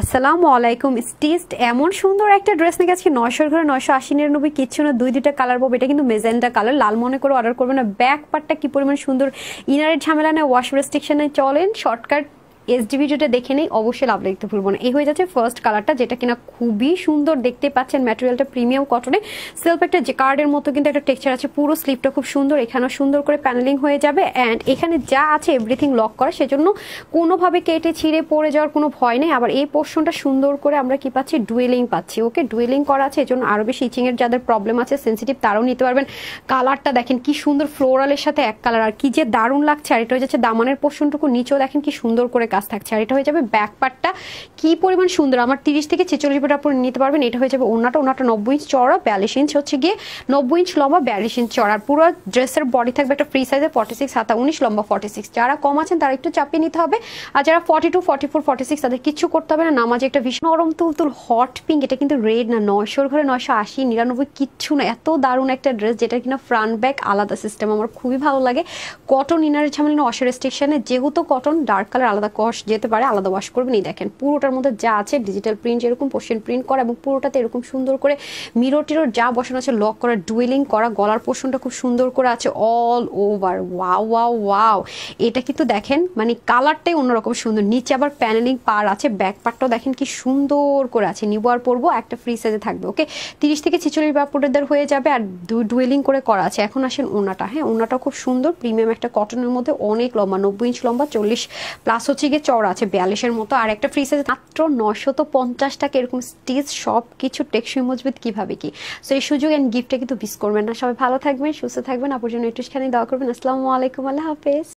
আসসালামু আলাইকুম। স্টিচড এমন সুন্দর একটা ড্রেস নাকি আজকে 900 ঘরে 980-99 কিচ্ছু না, দুইটা কালার পাবো। এটা কিন্তু মেজেন্টা কালার, লাল মনে করে অর্ডার করবে না। ব্যাক পার্টটা কি পরিমাণ সুন্দর, ইনারের ঝামেলা নেই, ওয়াশ রেস্ট্রিকশনে চলেন। শর্টকাট এসডি ভিডিওটা দেখে নেই, অবশ্যই লাভ দেখতে ভুলবো না। এই হয়ে যাচ্ছে ফার্স্ট কালারটা, যেটা কিনা খুবই সুন্দর দেখতে পাচ্ছেন। ম্যাটেরিয়ালটা প্রিমিয়াম কটনে, সেলফ একটা জেকার্ডের মতো কিন্তু একটা টেক্সচার আছে। পুরো স্লিপটা খুব সুন্দর, এখানেও সুন্দর করে প্যানেলিং হয়ে যাবে। অ্যান্ড এখানে যা আছে এভরিথিং লক করা, সেজন্য কোনোভাবে কেটে ছিঁড়ে পড়ে যাওয়ার কোনো ভয় নেই। আবার এই পোর্শনটা সুন্দর করে আমরা কি পাচ্ছি, ডুয়েলিং পাচ্ছি। ওকে, ডুয়েলিং করা আছে, এজন্য আরও বেশি ইচিং এর যাদের প্রবলেম আছে, সেন্সিটিভ, তারাও নিতে পারবেন। কালারটা দেখেন কি সুন্দর, ফ্লোরালের সাথে এক কালার, আর কি যে দারুণ লাগছে। আর এটা হয়ে যাচ্ছে দামানের পোর্শনটুকু, নিচেও দেখেন কি সুন্দর করে কাজ থাকছে। আর এটা হয়ে যাবে ব্যাক পার্টটা কি পরিমাণ সুন্দর, আমার 30 থেকে 46 মিটার পরে নিতে পারবেন। এটা হয়ে যাবে ওনাটা 90 ইঞ্চ চড়া, 42 ইঞ্চ হচ্ছে গিয়ে 90 ইঞ্চ লম্বা, 42 ইঞ্চ চড়া। আর পুরো ড্রেসের বডি থাকবে একটা ফ্রি সাইজে 46 হাতা 19 লম্বা 46। যারা কম আছেন তারা একটু চাপিয়ে নিতে হবে, আর যারা 42 44 46 তাদের কিছু করতে হবে না। নামাজে একটা ভীষণ নরম তুলতুল হট পিঙ্ক, এটা কিন্তু রেড না, 900 ঘরে 980 99 কিচ্ছু না। এত দারুণ একটা ড্রেস, যেটা কিনা ফ্রন্ট ব্যাক আলাদা সিস্টেম, আমার খুবই ভালো লাগে। কটন ইনারের ঝামেলা ওয়াশ রেস্ট্রিকশনে, যেহেতু কটন ডার্ক কালার আলাদা কস যেতে পারে, আলাদা ওয়াশ করবেন। এই দেখেন পুরোটার মধ্যে যা আছে ডিজিটাল প্রিন্ট, এরকম পোর্শন প্রিন্ট করা, এবং পুরোটাতে এরকম সুন্দর করে মিরর টিরর যা বসানো আছে লক করা, ডুয়েলিং করা। গলার পোর্শনটা খুব সুন্দর করে আছে all over. Wow wow wow, এটা কিন্তু দেখেন মানে কালারটাই অন্যরকম সুন্দর। নিচে আবার প্যানেলিং পার আছে, ব্যাক পার্টটাও দেখেন কি সুন্দর করে আছে। নিবো আর পরবো, একটা ফ্রি সাইজে থাকবে। ওকে, 30 থেকে 46 বাপুরের হয়ে যাবে, আর ডুয়েলিং করে করা আছে। এখন আসেন ওনাটা। হ্যাঁ, ওনাটা খুব সুন্দর, প্রিমিয়াম একটা কটনের মধ্যে, অনেক লম্বা, 90 ইঞ্চ লম্বা, 40 প্লাস হচ্ছে গিয়ে চওড়া আছে 42-এর মতো। আর একটা ফ্রি সাইজ মাত্র 950 টাকা। এরকম স্টিচ সব কিছু টেকসই মজবুত কিভাবে কি। সো এই সুযোগ এন্ড গিফটটা কিন্তু মিস করবেন না। সবাই ভালো থাকবেন, সুস্থ থাকবেন, আপুর জন্য একটুখানি দোয়া করবেন। আসসালামু আলাইকুম, আল্লাহ হাফেজ।